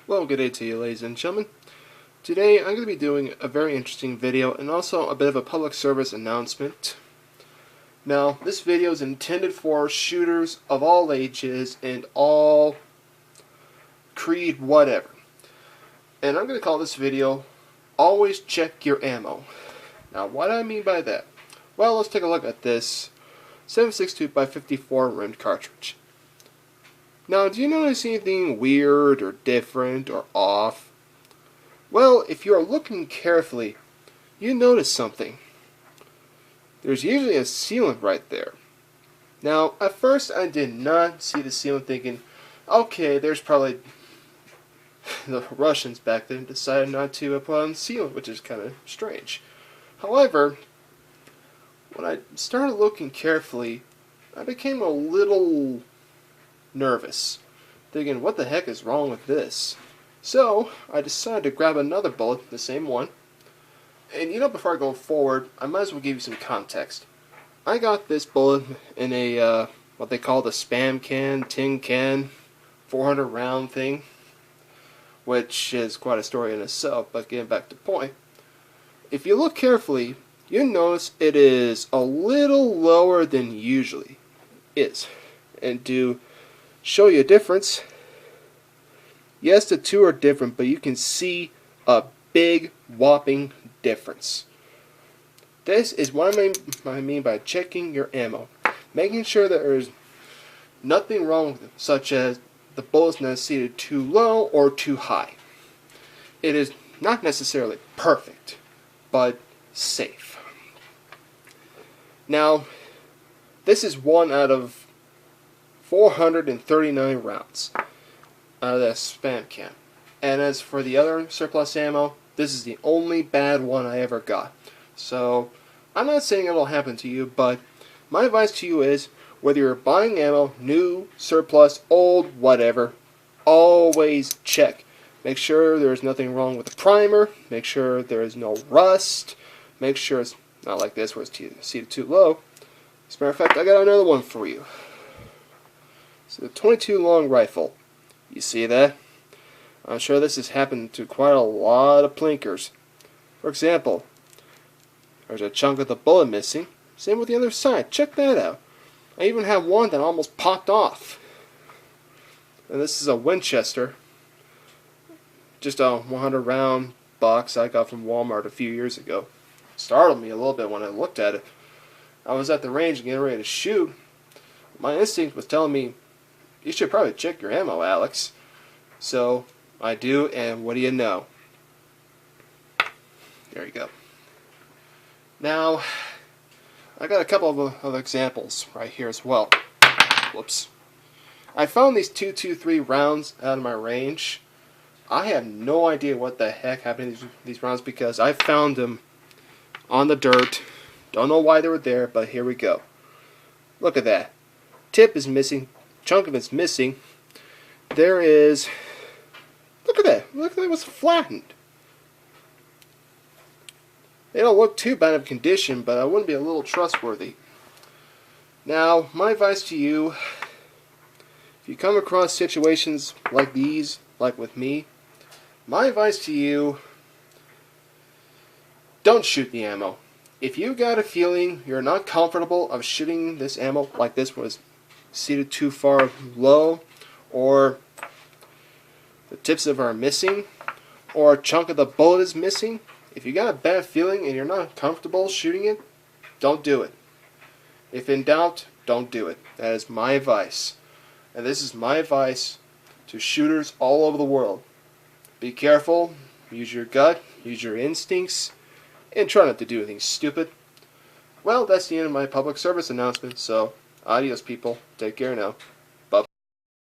Well, good day to you, ladies and gentlemen. Today I'm going to be doing a very interesting video and also a bit of a public service announcement. Now, this video is intended for shooters of all ages and all creed whatever. And I'm going to call this video, Always Check Your Ammo. Now, what do I mean by that? Well, let's take a look at this 7.62x54 rimmed cartridge. Now, do you notice anything weird or different or off? Well, if you are looking carefully, you notice something. There's usually a sealant right there. Now, at first I did not see the sealant thinking, okay, there's probably the Russians back then decided not to put on sealant, which is kind of strange. However, when I started looking carefully, I became a little nervous, thinking, what the heck is wrong with this? So I decided to grab another bullet, the same one, and before I go forward, I might as well give you some context. I got this bullet in a what they call the spam can, tin can, 400 round thing, which is quite a story in itself, but getting back to the point, if you look carefully, you notice it is a little lower than usually is. And to show you a difference, yes, the two are different, but you can see a big whopping difference. This is what I mean by checking your ammo, making sure that there is nothing wrong with it, such as the bullet's not seated too low or too high. It is not necessarily perfect, but safe. Now, this is one out of 439 rounds out of that spam can. And as for the other surplus ammo, this is the only bad one I ever got. So, I'm not saying it'll happen to you, but my advice to you is, whether you're buying ammo, new, surplus, old, whatever, always check. Make sure there's nothing wrong with the primer, make sure there is no rust, make sure it's not like this where it's seated too low. As a matter of fact, I got another one for you. So the 22 long rifle. You see that? I'm sure this has happened to quite a lot of plinkers. For example, there's a chunk of the bullet missing. Same with the other side. Check that out. I even have one that almost popped off. And this is a Winchester. Just a 100 round box I got from Walmart a few years ago. Startled me a little bit when I looked at it. I was at the range getting ready to shoot. My instinct was telling me, you should probably check your ammo, Alex. So I do, and what do you know? There you go. Now, I got a couple of examples right here as well. Whoops. I found these 223 rounds out of my range. I have no idea what the heck happened to these rounds because I found them on the dirt. Don't know why they were there, but here we go. Look at that. Tip is missing. Chunk of it's missing. There is... Look at that. Look at it was flattened. They don't look too bad of condition, but I wouldn't be a little trustworthy. Now, my advice to you, if you come across situations like these, like with me, my advice to you, don't shoot the ammo. If you got a feeling you're not comfortable of shooting this ammo, like this was seated too far low, or the tips of it are missing, or a chunk of the bullet is missing, if you got a bad feeling and you're not comfortable shooting it, don't do it. If in doubt, don't do it. That is my advice. And this is my advice to shooters all over the world. Be careful, use your gut, use your instincts, and try not to do anything stupid. Well, that's the end of my public service announcement, so adios people. Take care now.